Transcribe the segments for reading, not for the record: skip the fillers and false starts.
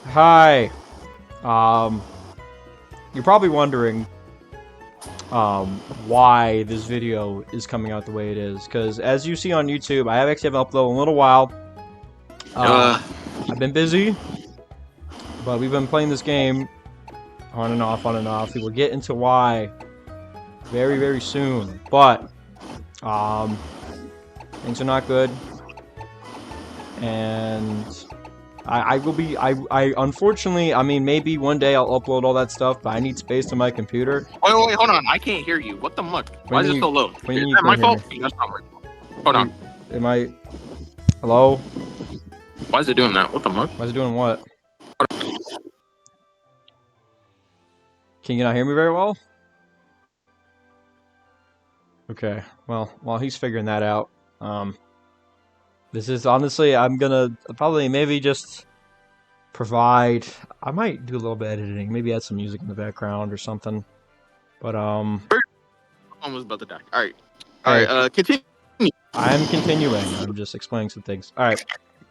Hi. You're probably wondering why this video is coming out the way it is, because as you see on YouTube, I haven't uploaded in a little while. I've been busy, but we've been playing this game on and off, on and off. We will get into why very, very soon, but things are not good, and I will be, I unfortunately, I mean, maybe one day I'll upload all that stuff, but I need space on my computer. Wait, hold on. I can't hear you. What the muck? Why is it so low? Is that my fault? That's not my fault. Hold on. Am I... Hello? Why is it doing that? What the muck? Why is it doing what? Can you not hear me very well? Okay, well, while he's figuring that out, this is honestly, I'm gonna probably maybe just provide, I might do a little bit of editing, maybe add some music in the background or something, but Almost about to die. Alright, continue. I'm continuing, I'm just explaining some things. Alright,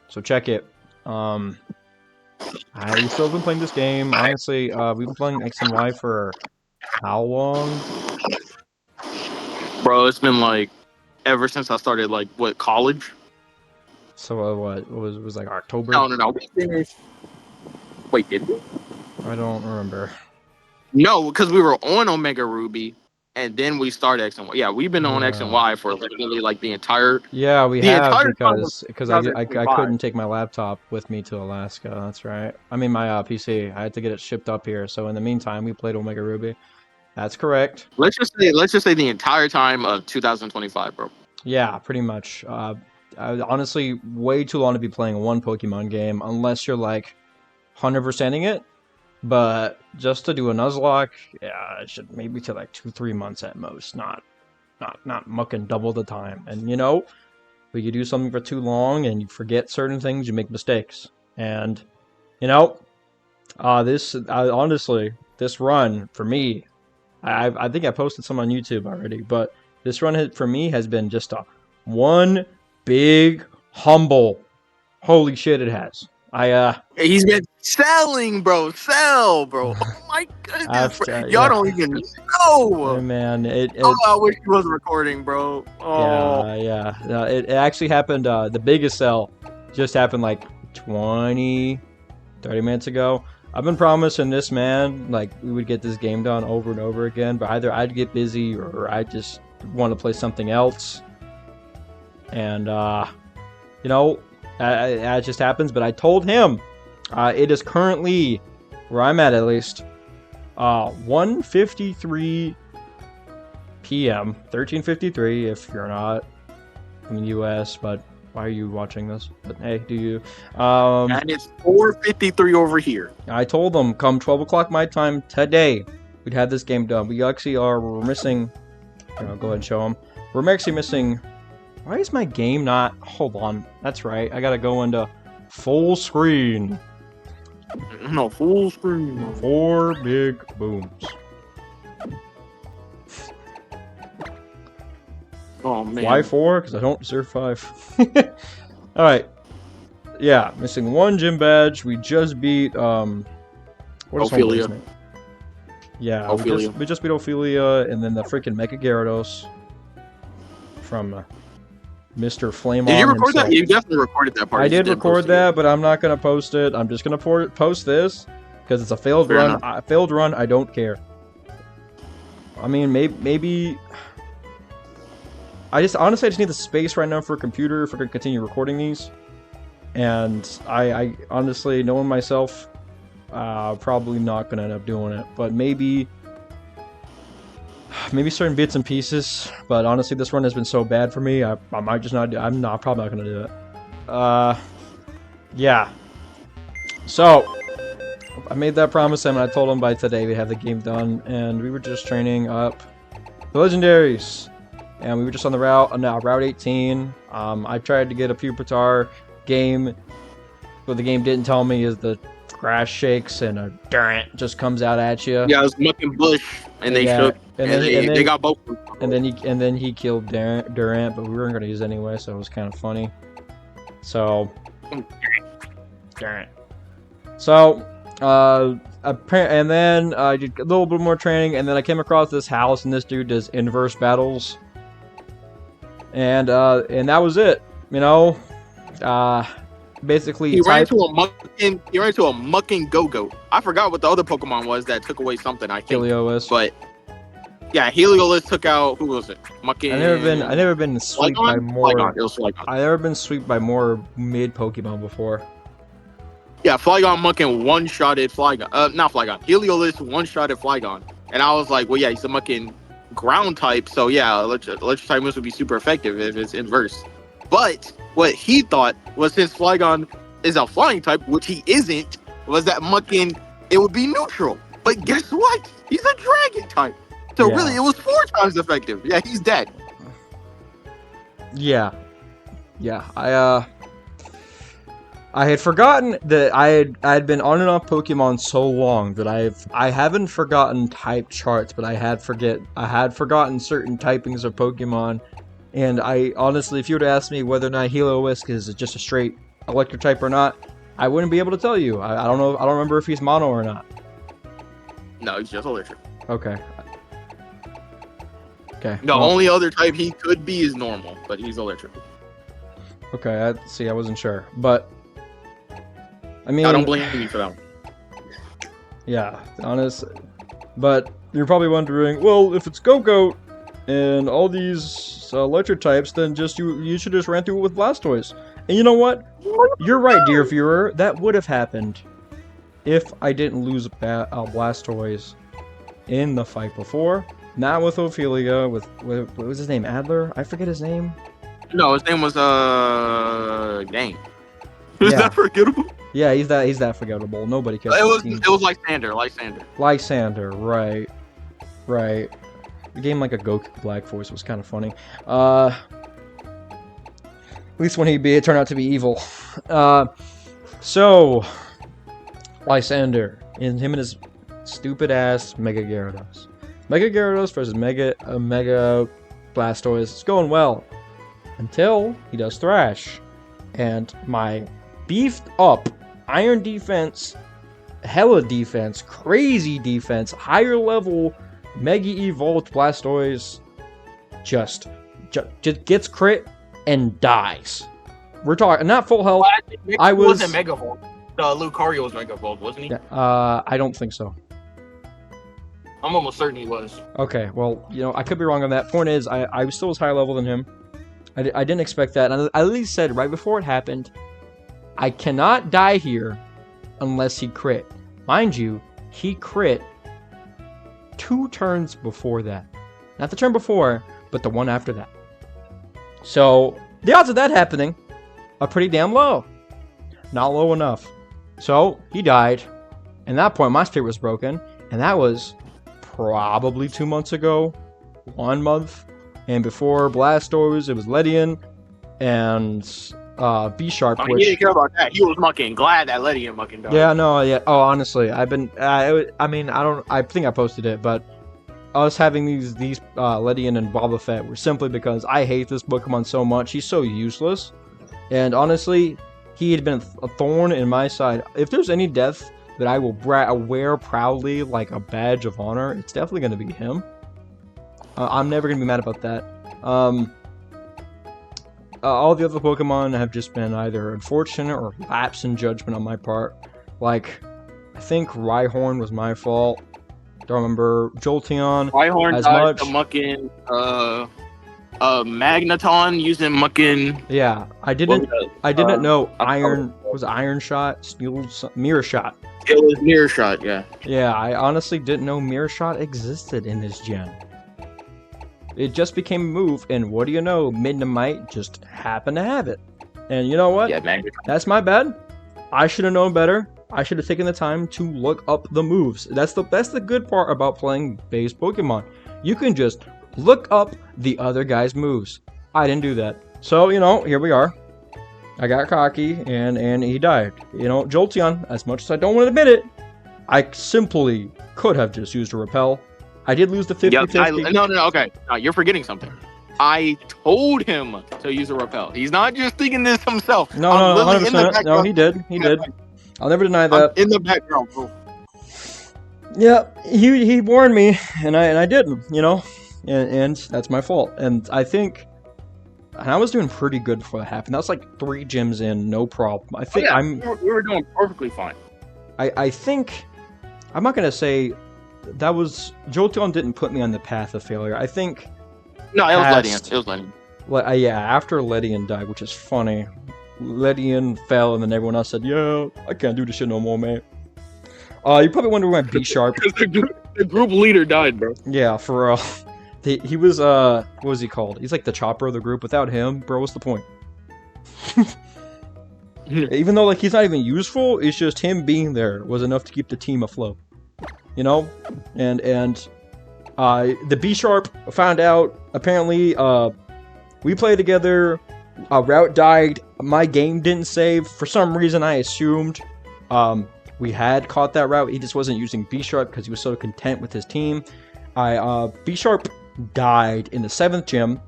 so check it. I still been playing this game, honestly, we've been playing X and Y for how long? Bro, it's been like, ever since I started, like, what, college? So what was like October? No. Wait, did we? I don't remember. No, because we were on Omega Ruby, and then we started X and Y. Yeah, we've been on X and Y for literally like the entire. Yeah, we have because I I couldn't take my laptop with me to Alaska. That's right. I mean my PC. I had to get it shipped up here. So in the meantime, we played Omega Ruby. That's correct. Let's just say the entire time of 2025, bro. Yeah, pretty much. Honestly, way too long to be playing one Pokemon game unless you're like 100%ing it. But just to do a Nuzlocke, yeah, it should maybe take like 2-3 months at most, not mucking double the time. And you know, when you do something for too long and you forget certain things, you make mistakes. And you know, honestly, this run for me, I think I posted some on YouTube already, but this run for me has been just a one big humble. Holy shit, it has. He's been selling, bro. Sell, bro. Oh my goodness, bro. Y'all don't even know. Hey, man, I wish he was recording, bro. Oh. Yeah. It actually happened. The biggest sell just happened like 20, 30 minutes ago. I've been promising this man like we would get this game done over and over again, but either I'd get busy or I just want to play something else. And you know. It just happens, but I told him it is currently, where I'm at least, 1:53 p.m. 13:53 if you're not from the U.S., but why are you watching this? But hey, do you? And it's 4:53 over here. I told them come 12 o'clock my time today, we'd have this game done. We actually we're missing, go ahead and show them. We're actually missing. Why is my game not... Hold on. That's right. I gotta go into full screen. No, full screen. 4 big booms. Oh, man. Why 4? Because I don't deserve 5. Alright. Yeah, missing 1 gym badge. We just beat... What is Ophelia. Yeah, we just beat Ophelia, and then the freaking Mega Gyarados from... Mr. Flame Did you record himself. that? You definitely recorded that part. I did record that, but I'm not gonna post it. I'm just gonna post this because it's a failed run. Failed run. I don't care. I mean, maybe. I honestly need the space right now for a computer if we're gonna continue recording these. And I honestly, knowing myself, probably not gonna end up doing it. But maybe certain bits and pieces, but honestly this run has been so bad for me, I might just not do. I'm probably not gonna do it. Yeah, so I made that promise to him and I told him by today we'd have the game done, and we were just training up the legendaries, and we were just on the route 18. I tried to get a Pupitar game, but the game didn't tell me is the grass shakes and a Durant just comes out at you. Yeah, it was mucking bush, and they shook, and they got both. And then he killed Durant, but we weren't gonna use it anyway, so it was kind of funny. So, so, and then I did a little bit more training, and then I came across this house, and this dude does inverse battles, and that was it. You know, basically he ran type into a mucking Go-Goat. I forgot what the other Pokemon was that took away something. I think, Helios. but yeah, Helios took out, who was it? Mucking. I never been swept by more. Flygon. It was Flygon. I never been swept by more mid Pokemon before. Yeah, Flygon Mucking one-shotted Flygon. Not Flygon. Helios one-shotted Flygon. And I was like, well, yeah, he's a Mucking ground type, so yeah, electric type moves would be super effective if it's inverse. But what he thought was, since Flygon is a flying type, which he isn't, was that Mucking, it would be neutral. But guess what? He's a dragon type. So Yeah. really, it was 4 times effective. Yeah, he's dead. Yeah. I had forgotten that I had been on and off Pokemon so long that I haven't forgotten type charts, but I had forgotten certain typings of Pokemon, and I honestly, if you were to ask me whether or not Heliolisk is just a straight electric type or not, I wouldn't be able to tell you. I don't know. I don't remember if he's mono or not. No, he's just electric. Okay. The only other type he could be is normal, but he's electric. Okay, I wasn't sure, but I mean, I don't blame you for that one. Yeah, honest. But you're probably wondering, well, if it's Go-Goat and all these electric types, then you should just ran through it with Blastoise. And you know what? You're right, dear viewer. That would have happened if I didn't lose Blastoise in the fight before. Not with Ophelia, with what was his name? Adler? I forget his name. No, his name was Game. Is Yeah. that forgettable? Yeah, he's that forgettable. Nobody cares. It was Lysander. Lysander, right. The game like a Goku Black Force was kind of funny. At least when it turned out to be evil. So Lysander and him and his stupid ass Mega Gyarados. Mega Gyarados versus Mega Blastoise. It's going well until he does Thrash, and my beefed up Iron defense, hella defense, crazy defense, higher level Mega Evolved Blastoise just gets crit and dies. We're talking not full health. I wasn't Mega Volt. Lucario was Mega Volt, wasn't he? I don't think so. I'm almost certain he was. Okay, well, I could be wrong on that. Point is, I still was higher level than him. I didn't expect that. And I at least said right before it happened, I cannot die here unless he crit. Mind you, he crit 2 turns before that. Not the turn before, but the one after that. So, the odds of that happening are pretty damn low. Not low enough. So, he died. And at that point, my spirit was broken. And that was probably 2 months ago. 1 month. And before Blastoise, it was Ledian and B-Sharp. He didn't care about that. He was mucking. Glad that Ledian mucking died. Yeah, no, yeah. Oh, honestly, I've been. I think I posted it, but us having these Ledian and Boba Fett were simply because I hate this Pokemon so much. He's so useless, and honestly, he had been a thorn in my side. If there's any death that I will wear proudly like a badge of honor, it's definitely going to be him. I'm never going to be mad about that. All the other Pokemon have just been either unfortunate or lapse in judgment on my part. Like, I think Rhyhorn was my fault. Don't remember Jolteon. Rhyhorn as died much. to mucking Magneton using mucking. Yeah, I didn't know Iron was Iron Shot, Mirror Shot. It was Mirror Shot, yeah. Yeah, I honestly didn't know Mirror Shot existed in this gen. It just became a move, and what do you know? Midnight just happened to have it. And you know what? Yeah, Magneton. That's my bad. I should have known better. I should have taken the time to look up the moves. That's the good part about playing base Pokemon. You can just look up the other guy's moves. I didn't do that. So, here we are. I got cocky, and he died. Jolteon, as much as I don't want to admit it, I simply could have just used a Repel. I did lose the 50-50. No, okay. No, you're forgetting something. I told him to use a repel. He's not just thinking this himself. No, I'm no, literally in the 100%. No, background. he did. He did. I'll never deny I'm that. in the background, bro. Yeah, he warned me, and I didn't, you know, and that's my fault. And I think, and I was doing pretty good before that happened. That was like 3 gyms in, no problem. I think we were doing perfectly fine. I think, I'm not gonna say that was Jolteon didn't put me on the path of failure. I think. No, it was Ledian. It was Ledian. Well, yeah, after Ledian died, which is funny. Ledian fell, and then everyone else said, "Yeah, I can't do this shit no more, man." You probably wonder why B Sharp. Because the group leader died, bro. Yeah, for real. He was what was he called? He's like the chopper of the group. Without him, bro, what's the point? Even though like he's not even useful, it's just him being there was enough to keep the team afloat. You know, and the B Sharp found out. Apparently, we played together. Route died. My game didn't save. For some reason, I assumed we had caught that route. He just wasn't using B Sharp because he was so content with his team. B Sharp died in the 7th gym,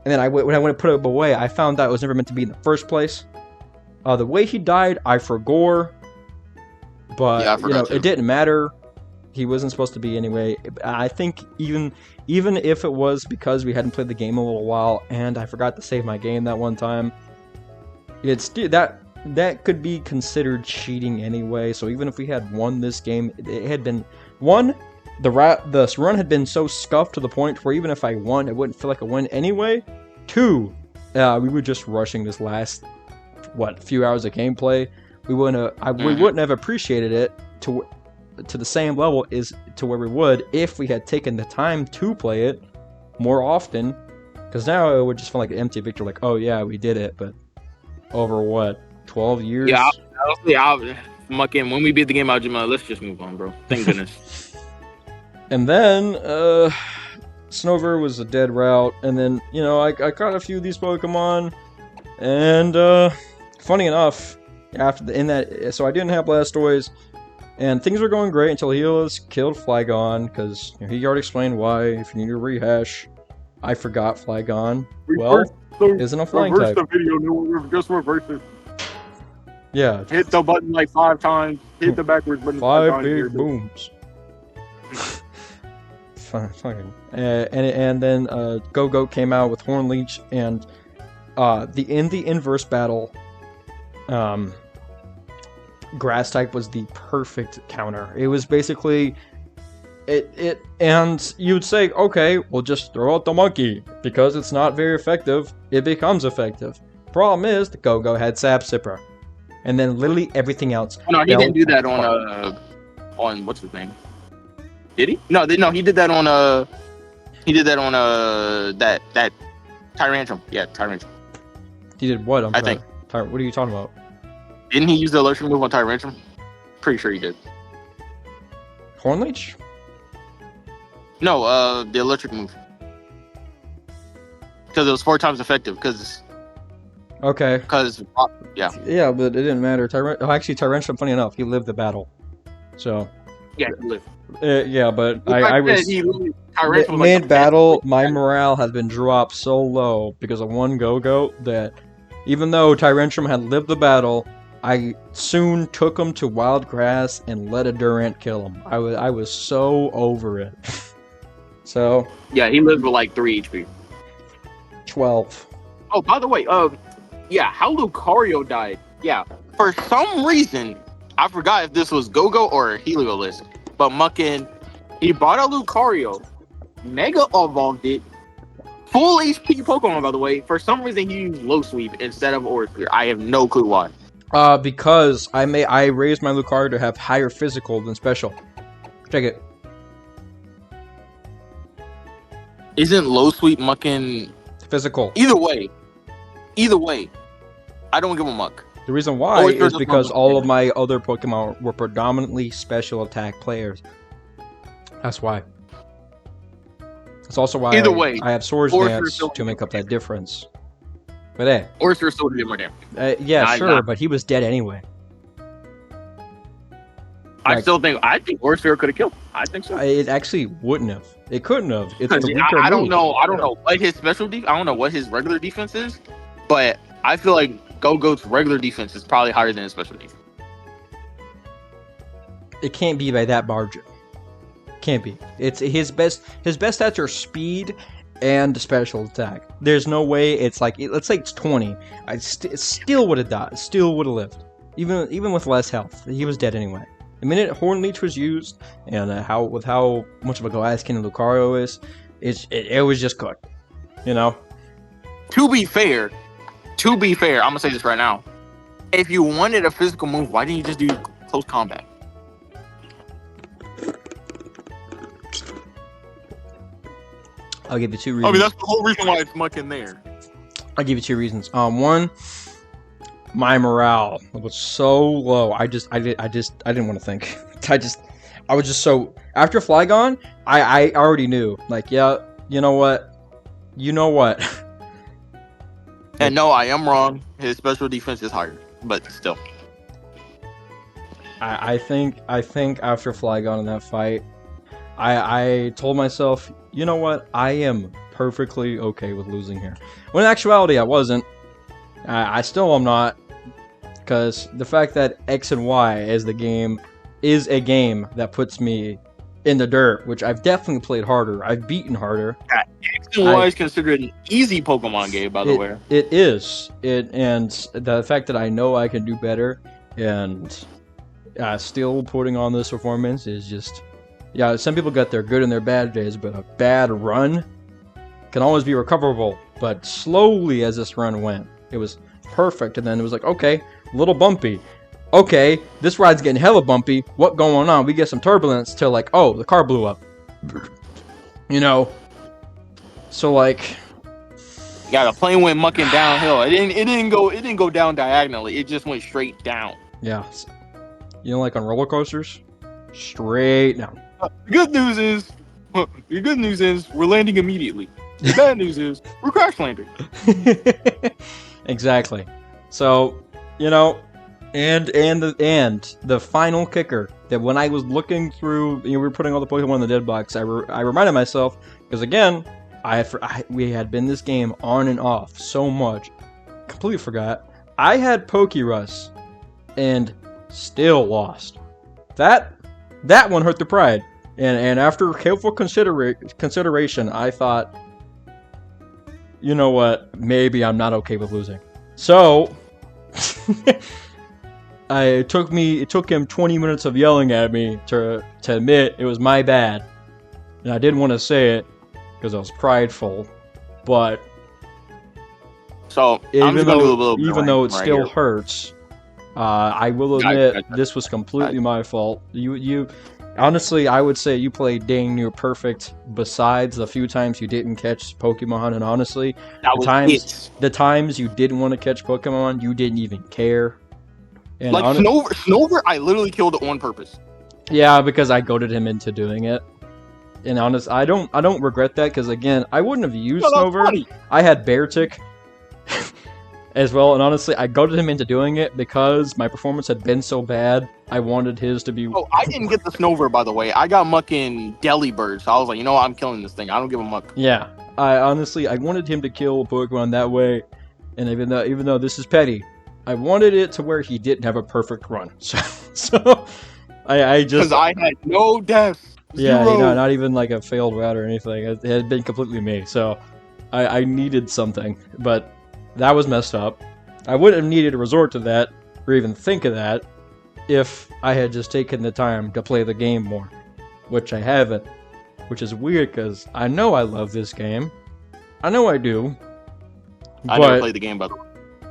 and then when I went to put it away, I found out it was never meant to be in the first place. The way he died, I forgot, but yeah, I forgot it didn't matter. He wasn't supposed to be anyway. I think even if it was because we hadn't played the game a little while and I forgot to save my game that one time, it's that could be considered cheating anyway. So even if we had won this game, it had been the run had been so scuffed to the point where even if I won, it wouldn't feel like a win anyway. 2, we were just rushing this last few hours of gameplay. We wouldn't have appreciated it to the same level as to where we would if we had taken the time to play it more often. Because now it would just feel like an empty victory. Like, oh yeah, we did it, but over 12 years? Yeah, I'll mucking. When we beat the game, I'll just let's just move on, bro. Thank goodness. And then, Snover was a dead route, and then, I caught a few of these Pokemon, and, funny enough, so I didn't have Blastoise, and things were going great until Helios killed Flygon, because he already explained why. If you need to rehash, I forgot Flygon. Isn't a flying type. Reverse the video, no, just reverse it. Yeah. Hit the button like 5 times. Hit the backwards button 5 big times. booms. Fucking. And then Go-Go came out with Hornleech, and in the inverse battle, Grass type was the perfect counter. It was basically and you would say, okay, we'll just throw out the monkey because it's not very effective. It becomes effective. Problem is, the Go-Go had Sap Sipper, and then literally everything else. No, he didn't do that on what's his name? Did he? No, he did that on that Tyrantrum. Yeah, Tyrantrum. He did what? I think. What are you talking about? Didn't he use the electric move on Tyrantrum? Pretty sure he did. Hornleech? No, the electric move. Because it was 4 times effective. Okay. Because yeah. Yeah, but it didn't matter. Actually, Tyrantrum, funny enough, he lived the battle. So. Yeah, he lived. Yeah, but I was mid-battle. My morale has been dropped so low because of one Go-Go that even though Tyrantrum had lived the battle, I soon took him to wild grass and let a Durant kill him. I was so over it. So yeah, he lived with like 3 HP. 12. Oh, by the way, yeah, how Lucario died. Yeah, for some reason, I forgot if this was Go-Go or Heliolisk, but mucking, he bought a Lucario, Mega Evolved it, full HP Pokemon, by the way. For some reason, he used Low Sweep instead of Aura Sphere. I have no clue why. Because I raised my Lucario to have higher physical than special. Check it. Isn't Low Sweep mucking physical? Either way, I don't give a muck. The reason why is because all of my other Pokemon were predominantly special attack players. That's why. That's also why I have Swords Dance to make up that difference. But hey. Orster still did more damage. Yeah, sure, but he was dead anyway. I think Worst Fear could have killed him. I think so. It actually wouldn't have. It couldn't have. It's the weaker I don't move. know. I don't know what his I don't know what his regular defense is, but I feel like Go-Go's regular defense is probably higher than his special defense. It can't be by that margin. Can't be. It's his best. His best stats are speed and special attack. There's no way it's like, let's say it's 20. I still would have died. Still would have lived. Even with less health, he was dead anyway. The minute Horn Leech was used, and how much of a glass cannon Lucario is, it was just cooked. You know. To be fair, I'm gonna say this right now. If you wanted a physical move, why didn't you just do close combat? I'll give you 2 reasons. I mean, that's the whole reason why it's mucking there. I'll give you 2 reasons. One, my morale was so low. I didn't want to think. I was just so, after Flygon, I already knew. Like, yeah, you know what? And no, I am wrong. His special defense is higher, but still. I think after Flygon in that fight, I told myself, you know what? I am perfectly okay with losing here. When in actuality, I wasn't. I still am not. Because the fact that X and Y is a game that puts me in the dirt, which I've definitely played harder. I've beaten harder. Yeah, X and Y is considered an easy Pokemon game, by the way. It is. And the fact that I know I can do better and still putting on this performance is just... Yeah, some people got their good and their bad days, but a bad run can always be recoverable. But slowly as this run went, it was perfect. And then it was like, okay, a little bumpy. Okay, this ride's getting hella bumpy. What going on? We get some turbulence till like, oh, the car blew up. You know? So like... Yeah, the plane went mucking downhill. It didn't go down diagonally. It just went straight down. Yeah. You know, like on roller coasters? Straight down. The good news is we're landing immediately. The bad news is we're crash landing. Exactly. So, you know, and the final kicker that when I was looking through, we were putting all the Pokemon in the dead box. I reminded myself, because again, we had been this game on and off so much, completely forgot. I had Pokerus and still lost. That one hurt the pride. And after careful consideration, I thought, you know what? Maybe I'm not okay with losing. So, it took him 20 minutes of yelling at me to admit it was my bad. And I didn't want to say it because I was prideful. But so even though it still hurts, I will admit this was completely my fault. You honestly, I would say you played dang near perfect. Besides the few times you didn't catch Pokemon, and honestly, the times you didn't want to catch Pokemon, you didn't even care. And like Snover, I literally killed it on purpose. Yeah, because I goaded him into doing it. And honest, I don't regret that, because again, I wouldn't have used Snover. I had Beartic as well, and honestly, I goaded him into doing it because my performance had been so bad. I wanted his to be... Oh, I didn't get the Snover, by the way. I got mucking Delibird, so I was like, you know what, I'm killing this thing. I don't give a muck. Yeah, I wanted him to kill Pokemon that way, and even though this is petty, I wanted it to where he didn't have a perfect run. So I just... Because I had no deaths. Yeah, you know, not even like a failed route or anything. It had been completely me, so I needed something, but that was messed up. I wouldn't have needed to resort to that, or even think of that, if I had just taken the time to play the game more, which I haven't, which is weird, because I know I love this game. I know I do. I never played the game, by the way.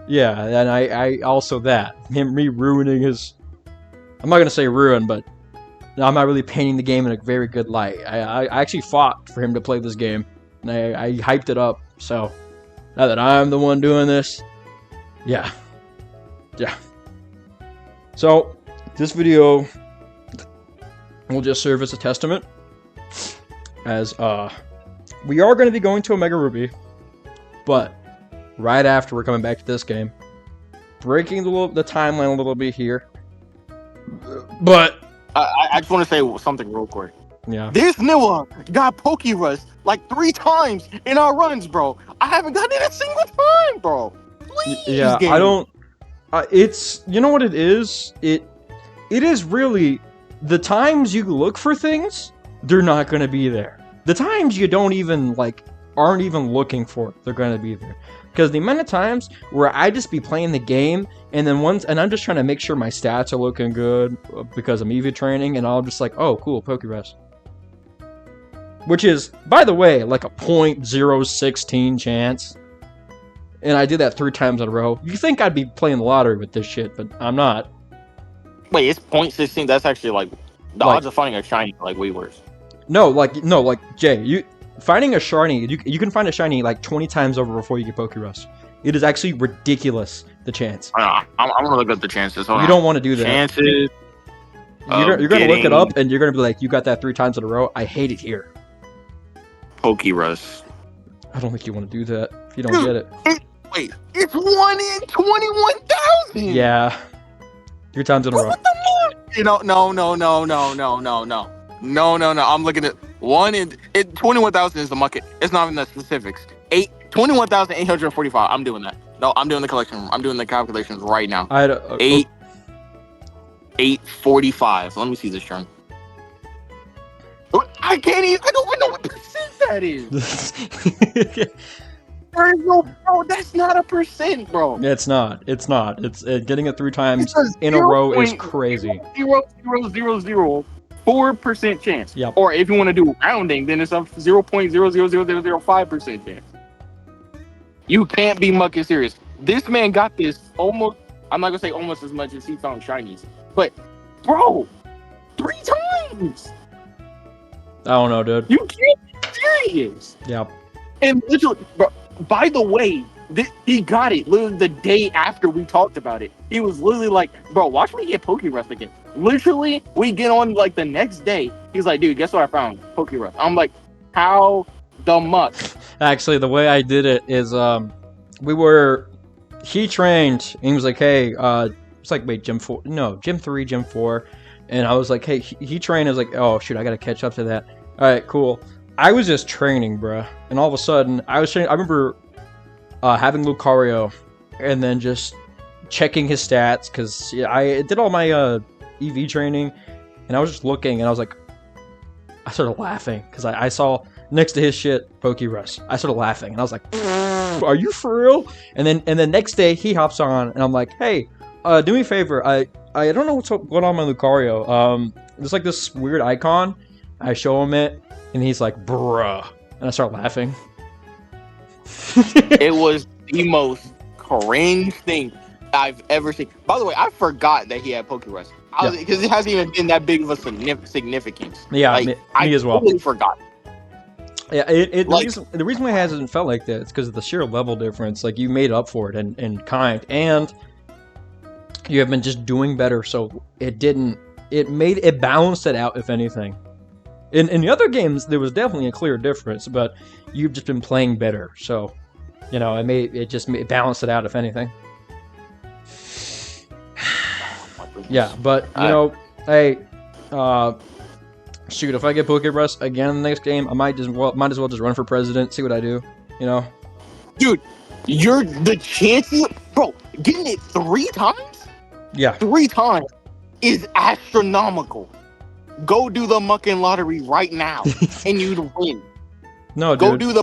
Yeah, and I also me ruining his... I'm not going to say ruin, but I'm not really painting the game in a very good light. I actually fought for him to play this game, and I hyped it up, so now that I'm the one doing this, yeah. So, this video will just serve as a testament, as we are going to be going to Omega Ruby, but right after we're coming back to this game, breaking the timeline a little bit here, but I just want to say something real quick. Yeah. This Nilla got Pokerus like 3 times in our runs, bro. I haven't gotten it a single time, bro. Please, Yeah, I game. don't. It's, you know what it is. It is really the times you look for things, they're not gonna be there. The times you don't even like aren't even looking for it, they're gonna be there. Because the amount of times where I just be playing the game and then I'm just trying to make sure my stats are looking good because I'm EV training, and I'll just like, oh cool, Pokerus. Which is, by the way, like a .016 chance. And I did that 3 times in a row. You think I'd be playing the lottery with this shit, but I'm not. Wait, it's .16. That's actually like the Like- odds of finding a shiny are, like way worse. No, Jay, you finding a shiny, you can find a shiny like 20 times over before you get Pokerus. It is actually ridiculous, the chance. I'm gonna look up the chances. Hold You on. don't want to do that. Chances. You're gonna look it up, and you're gonna be like, you got that 3 times in a row. I hate it here. Pokerus. I don't think you want to do that if you don't get it. Wait, it's 1 in 21,000. Yeah, 3 times in a row. What the fuck? You know, no. I'm looking at 1 in 21,000 is the market. It's not even the specifics. 21,845. I'm doing that. No, I'm doing the collection. I'm doing the calculations right now. I had 845. Let me see this chunk. I can't even. I don't even know what percent that is. There is no, bro. That's not a percent, bro. It's not. It's getting it 3 times in a row is crazy. 0.0004% chance. Yep. Or if you want to do rounding, then it's a 0.000005% chance. You can't be mucking serious. This man got this almost. I'm not gonna say almost as much as he found shinies, but bro, 3 times. I don't know, dude. You can't be serious. Yep. And literally, bro, by the way, he got it literally the day after we talked about it. He was literally like, bro, watch me get Pokerus again. Literally, we get on like the next day. He's like, dude, guess what I found? Pokerus. I'm like, how the muck? Actually, the way I did it is, he trained, and he was like, hey, it's like, wait, Gym 3, Gym 4. And I was like, hey, he trained. I was like, oh, shoot, I got to catch up to that. All right, cool. I was just training, bruh. And all of a sudden, I was training. I remember having Lucario and then just checking his stats because I did all my EV training. And I was just looking, and I was like, I started laughing because I saw next to his shit, Pokerus. I started laughing, and I was like, are you for real? And then next day, he hops on, and I'm like, hey, do me a favor. I don't know what's going on with my Lucario. There's like this weird icon. I show him it, and he's like, bruh. And I start laughing. It was the most cringe thing I've ever seen. By the way, I forgot that he had Pokerus. Because it hasn't even been that big of a significance. Yeah, like, me I as well. totally forgot. Yeah, the reason why it hasn't felt like that is because of the sheer level difference. Like, you made up for it in kind, and you have been just doing better, so it balanced it out, if anything. In the other games, there was definitely a clear difference, but you've just been playing better, so, it balanced it out, if anything. Yeah, but, hey, shoot, if I get Pokerus again next game, I might as well just run for president, see what I do, Dude, you're the chances, bro, getting it 3 times? Yeah. 3 times is astronomical. Go do the mucking lottery right now, and you'd win. No, dude. Go do the,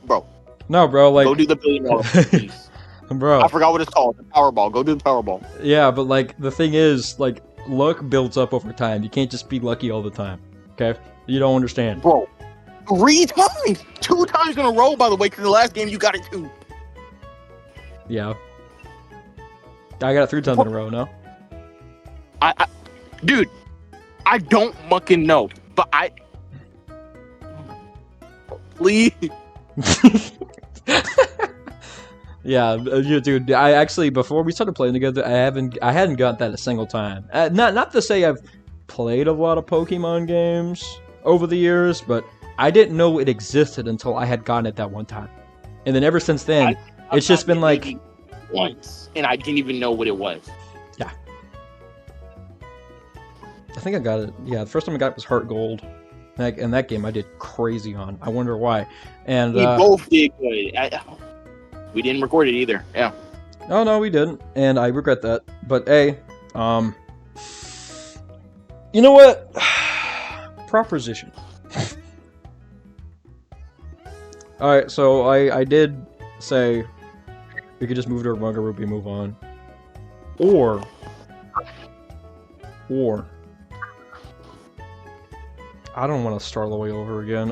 bro. No, bro, like... Go do the $1 billion piece. Bro. I forgot what it's called. The Powerball. Go do the Powerball. Yeah, but, like, the thing is, like, luck builds up over time. You can't just be lucky all the time, okay? You don't understand. Bro, 3 times! 2 times in a row, by the way, because the last game you got it 2. Yeah. I got it 3 times in a row, no? Dude, I don't mucking know, but please. Yeah, dude. I actually, before we started playing together, I hadn't got that a single time. Not to say I've played a lot of Pokemon games over the years, but I didn't know it existed until I had gotten it that one time, and then ever since then, it's just been like once, and I didn't even know what it was. Yeah. I think I got it. Yeah, the first time I got it was Heart Gold. And that game I did crazy on. I wonder why. And We both did good. We didn't record it either. Yeah. Oh no, we didn't, and I regret that. But hey, you know what? Proposition. All right, so I did say we could just move to Mega Ruby, move on, or I don't want to start all the way over again.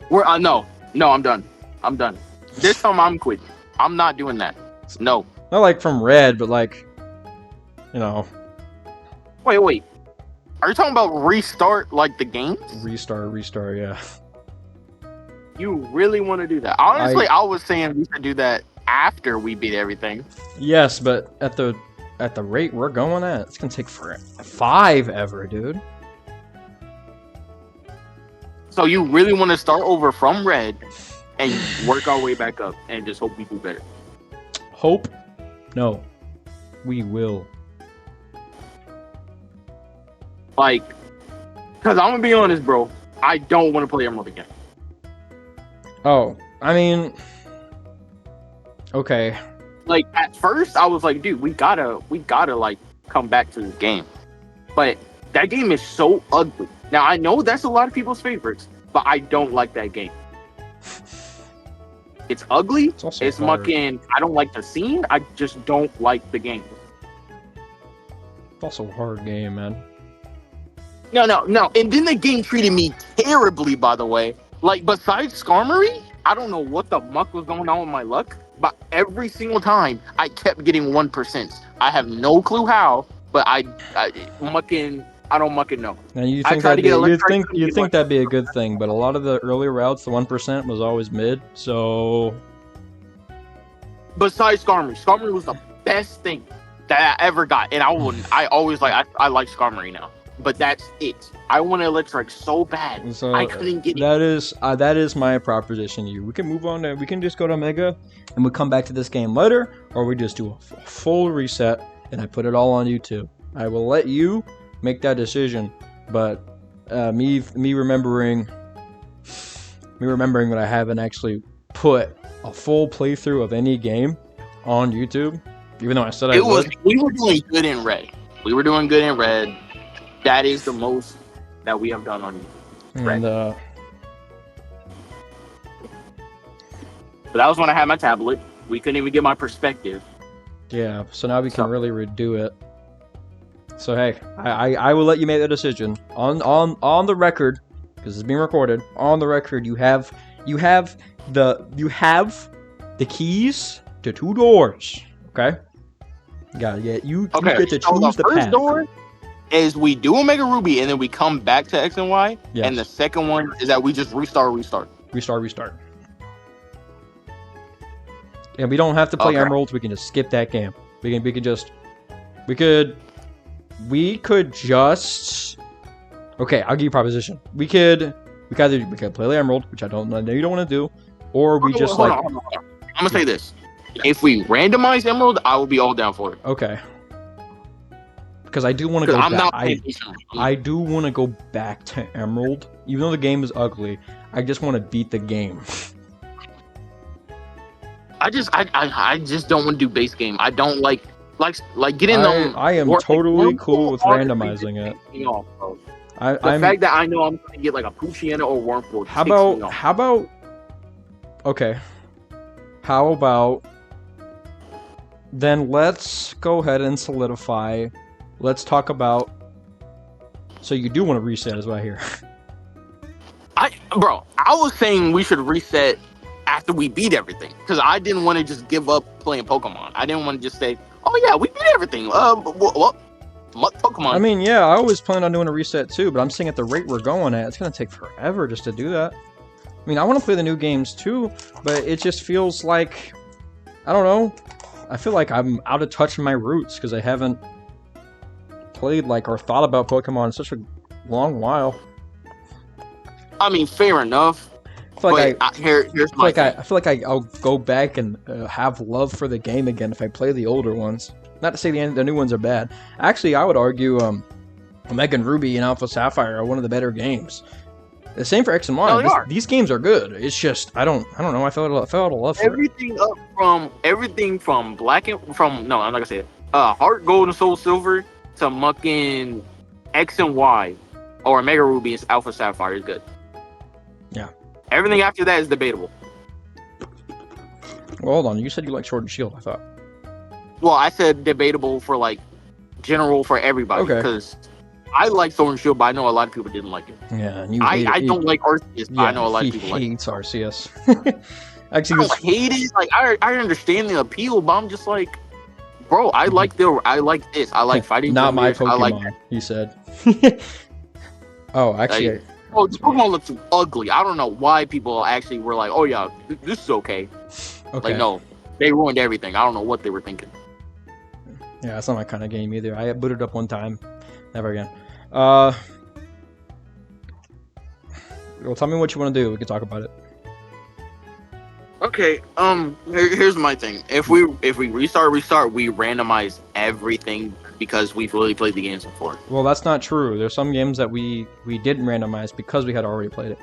We're no, I'm done. I'm done. This time I'm quitting. I'm not doing that. No. Not like from Red, but like, you know. Wait. Are you talking about restart like the game? Restart, yeah. You really want to do that? Honestly, I was saying we should do that after we beat everything. Yes, but at the rate we're going at, it's gonna take forever, dude. So you really want to start over from Red and work our way back up and just hope we do better? Hope? No. We will. Like, because I'm gonna be honest, bro. I don't want to play Emerald again. Oh, I mean, okay. Like at first, I was like, dude, we gotta like come back to this game. But that game is so ugly. Now I know that's a lot of people's favorites, but I don't like that game. It's ugly. It's mucking. I don't like the scene. I just don't like the game. It's also a hard game, man. No. And then the game treated me terribly, by the way. Like, besides Skarmory, I don't know what the muck was going on with my luck, but every single time I kept getting 1%. I have no clue how, but I don't mucking know. Now you think that'd be a good thing, but a lot of the earlier routes, the 1% was always mid, so... Besides Skarmory was the best thing that I ever got, and I always like Skarmory now. But that's it. I want Electric so bad. So I couldn't get it. That is my proposition to you. We can move on to, we can just go to Mega and we come back to this game later, or we just do a full reset and I put it all on YouTube. I will let you make that decision, but me remembering that I haven't actually put a full playthrough of any game on YouTube, even though I said I would. We were doing good in Red. That is the most that we have done on YouTube. And, but that was when I had my tablet. We couldn't even get my perspective. Yeah, so now we can really redo it. So hey, I will let you make the decision on the record, because it's being recorded. On the record, you have the keys to 2 doors. Okay, you get to choose the first path. Door is we do Omega Ruby and then we come back to X and Y. Yes. And the second one is that we just restart. Restart. And we don't have to play Emeralds. We can just skip that game. We could just. Okay, I'll give you a proposition. We could play the Emerald, which I know you don't want to do, or we just hold on. I'm gonna say this: if we randomize Emerald, I will be all down for it. Okay. Because I do want to go back. I do want to go back to Emerald, even though the game is ugly. I just want to beat the game. I just don't want to do base game. I don't like getting them. I am totally cool with randomizing it. The fact that I know I'm going to get like a Poochyena or Wurmple. How about then let's go ahead and solidify. Let's talk about. So you do want to reset, is what I hear. I was saying we should reset after we beat everything, because I didn't want to just give up playing Pokemon. I didn't want to just say, "Oh yeah, we beat everything." What Pokemon? I mean, yeah, I always plan on doing a reset too, but I'm saying at the rate we're going at, it's gonna take forever just to do that. I mean, I want to play the new games too, but it just feels like, I don't know. I feel like I'm out of touch with my roots because I haven't played or thought about Pokemon in such a long while. I mean, fair enough. I feel like I'll go back and have love for the game again if I play the older ones. Not to say the new ones are bad. Actually, I would argue Omega and Ruby and Alpha Sapphire are one of the better games. The same for X and Y. No, they are. These games are good. It's just I don't know. I felt a love for it. Everything from Black and I'm not gonna say it. Heart Gold and Soul Silver to mucking X and Y or Omega Ruby and Alpha Sapphire is good. Yeah. Everything after that is debatable. Well, hold on. You said you like Sword and Shield. I thought. Well, I said debatable for like general for everybody because I like Sword and Shield, but I know a lot of people didn't like it. Yeah, and I don't like Arceus, but I know a lot of people like it. He hates Arceus. Actually, I don't hate it. Like I understand the appeal, but I'm just like, bro, I like this. I like fighting. Not my Pokemon. Pokemon. I like he said. Oh, actually. Like, this Pokemon looks ugly. I don't know why people actually were like, oh yeah, this is okay. Okay. Like no, they ruined everything. I don't know what they were thinking. Yeah, it's not my kind of game either. I booted up one time, never again. Well, tell me what you want to do. We can talk about it. Okay. Here's my thing. If we restart, we randomize everything because we've really played the games before. Well, that's not true. There's some games that we didn't randomize because we had already played it.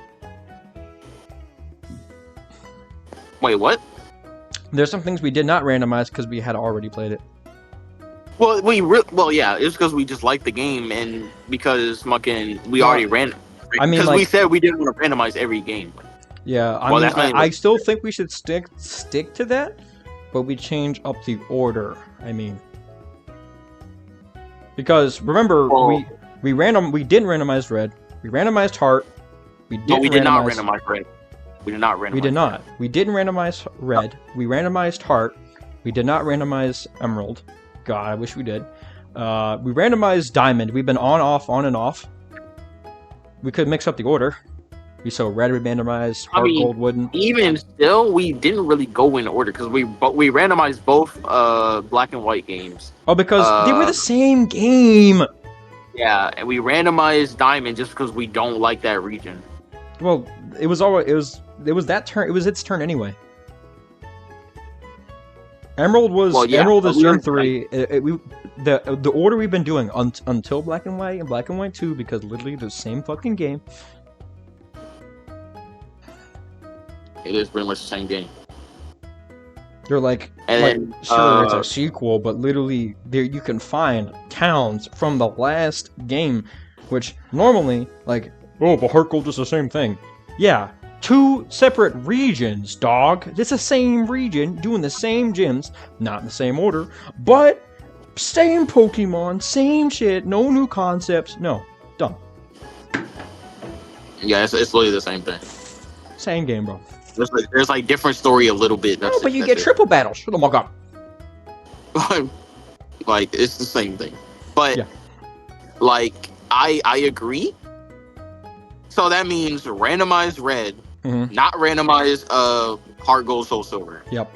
Wait, what? There's some things we did not randomize because we had already played it. Well, yeah, it's because we just liked the game and because we already ran. I mean, because we said we didn't want to randomize every game. Yeah, I still think we should stick to that, but we change up the order. I mean, because remember we didn't randomize Red, we randomized Heart, we did not randomize Red. We did not randomize. We did not. We didn't randomize Red. We randomized Heart. We did not randomize Emerald. God, I wish we did. We randomized Diamond. We've been on and off. We could mix up the order. So Red we randomized, Heart Gold wouldn't. Even still, we didn't really go in order because we randomized both Black and White games. Oh, because they were the same game. Yeah, and we randomized Diamond just because we don't like that region. Well, it was that turn. It was its turn anyway. Emerald is turn 3. The order we've been doing until Black and White and Black and White 2 because literally the same fucking game. It is pretty much the same game. They're like, sure, it's a sequel, but literally there you can find towns from the last game, which normally but Heart Gold is the same thing. Yeah. 2 separate regions, dog. It's the same region, doing the same gyms, not in the same order, but same Pokemon, same shit, no new concepts, no, dumb. Yeah, it's literally the same thing. Same game, bro. There's different story a little bit. No, but you get triple battles. Shut the fuck up. It's the same thing. But, yeah. I agree. So that means randomize Red, not randomize Heart Gold Soul Silver. Yep.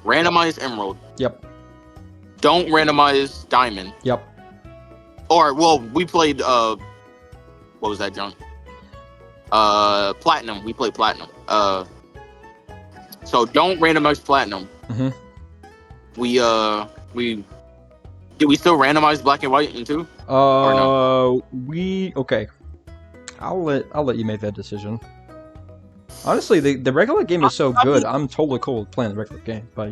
Randomize Emerald. Yep. Don't randomize Diamond. Yep. Or we played what was that junk? Platinum. We played Platinum. So don't randomize Platinum. Did we still randomize Black and White in 2? No? Okay. I'll let you make that decision. Honestly, the regular game is so good. I'm totally cool with playing the regular game, but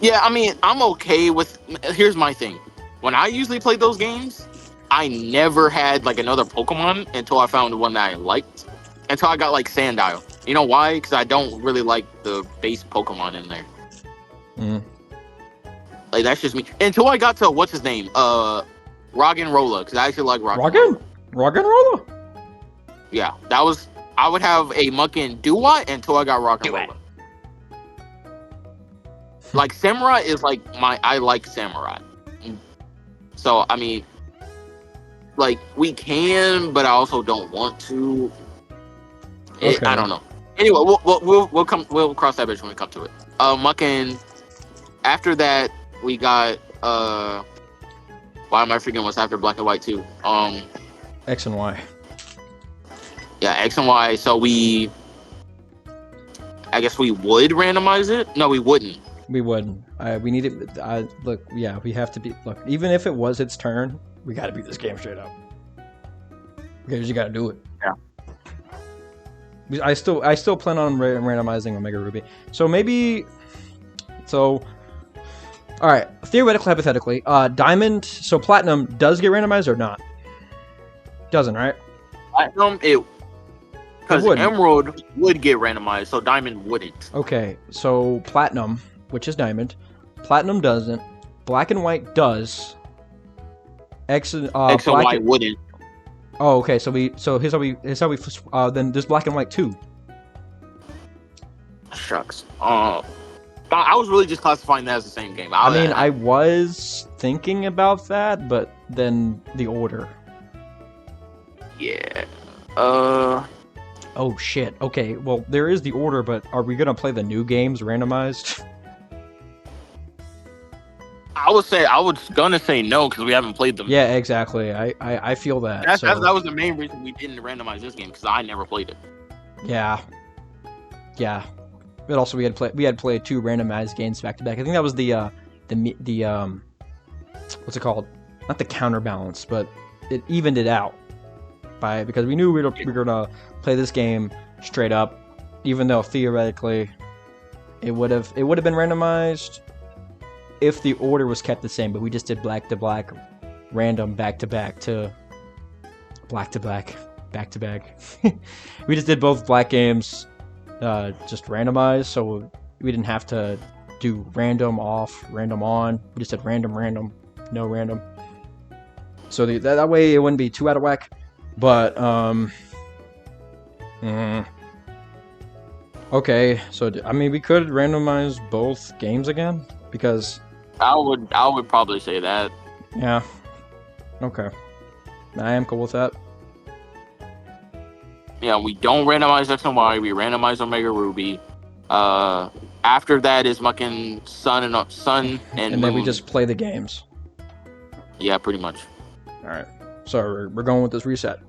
Yeah, I mean, I'm okay with. Here's my thing. When I usually play those games, I never had another Pokemon until I found one that I liked. Until I got Sandile. You know why? Because I don't really like the base Pokemon in there. That's just me. Until I got to what's his name, Roggenrola, because I actually like Roggenrola. Yeah, I would have a mucking Duat until I got Roggenrola. Samurai is I like Samurai. So I mean, we can, but I also don't want to. Okay. I don't know. Anyway, we'll cross that bridge when we come to it. Mucking. After that, we got why am I forgetting what's after Black and White 2? X and Y. Yeah, X and Y. So I guess we would randomize it. No, we wouldn't. We would. We need it. Look, yeah, we have to be. Look, even if it was its turn, we got to beat this game straight up. Because you got to do it. Yeah. I still plan on randomizing Omega Ruby. So maybe. So. All right. Theoretically, hypothetically, Diamond. So Platinum does get randomized or not? Doesn't, right? Platinum, because Emerald would get randomized, so Diamond wouldn't. Okay, so Platinum, which is Diamond, Platinum doesn't. Black and White does. X and White wouldn't. Oh, okay. So here's how we then there's Black and White too. Shucks. I was really just classifying that as the same game. I was thinking about that, but then the order. Yeah. Oh shit. Okay. Well, there is the order, but are we gonna play the new games randomized? I was gonna say no because we haven't played them. Yeah, exactly. I feel that. That was the main reason we didn't randomize this game because I never played it. Yeah. Yeah. But also we had played 2 randomized games back to back. I think that was the what's it called? Not the counterbalance, but it evened it out because we knew we were gonna play this game straight up, even though theoretically it would have been randomized if the order was kept the same, but we just did black to black, random back to back to black to black, back to back. We just did both black games, just randomized, so we didn't have to do random off, random on. We just did random, no random. So that way it wouldn't be too out of whack. But okay, so I mean we could randomize both games again because I would probably say that. Yeah. Okay. I am cool with that. Yeah, we don't randomize X and Y. We randomize Omega Ruby. After that is fucking Sun and and then we just play the games. Yeah, pretty much. All right. So we're going with this reset.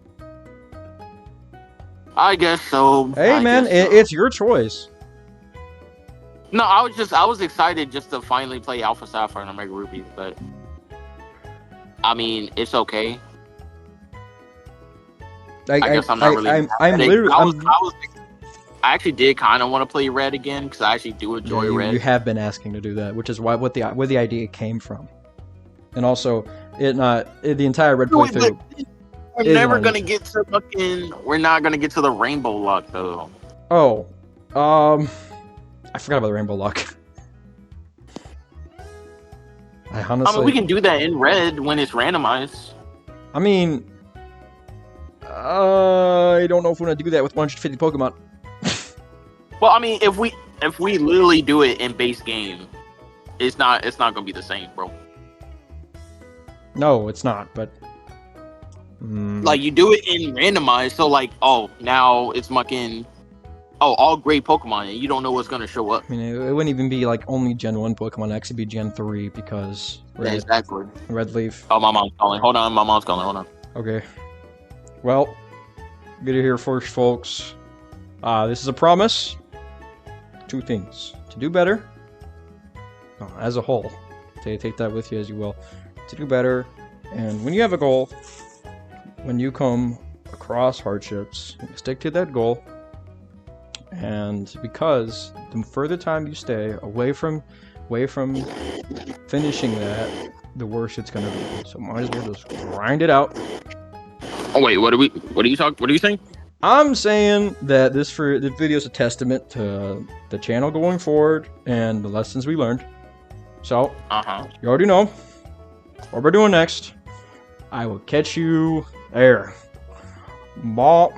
I guess so. Hey man, it's your choice. No, I was excited just to finally play Alpha Sapphire and Omega Ruby, but I mean, it's okay. I guess I'm not really. I actually did kind of want to play Red again because I actually do enjoy Red. You have been asking to do that, which is where the idea came from, and also the entire Red playthrough. We're never gonna get to We're not gonna get to the Rainbow Lock though. Oh, I forgot about the Rainbow Lock. I mean, we can do that in Red when it's randomized. I mean, I don't know if we're gonna do that with 150 Pokemon. Well, I mean, if we literally do it in base game, it's not gonna be the same, bro. No, it's not. But like you do it in randomized, so like, now it's all great Pokemon, and you don't know what's gonna show up. I mean, it wouldn't even be like only Gen 1 Pokemon. It actually be Gen 3 because exactly. Red Leaf. Oh, my mom's calling. Hold on, my mom's calling. Hold on. Okay. Well, get it here first, folks. This is a promise. 2 things: to do better, as a whole. Take that with you as you will. To do better, and when you have a goal, when you come across hardships, you stick to that goal. And because the further time you stay away from finishing that, the worse it's gonna be. So might as well just grind it out. Oh wait, what are you saying? I'm saying that this video is a testament to the channel going forward and the lessons we learned. So you already know what we're doing next. I will catch you there. Bye.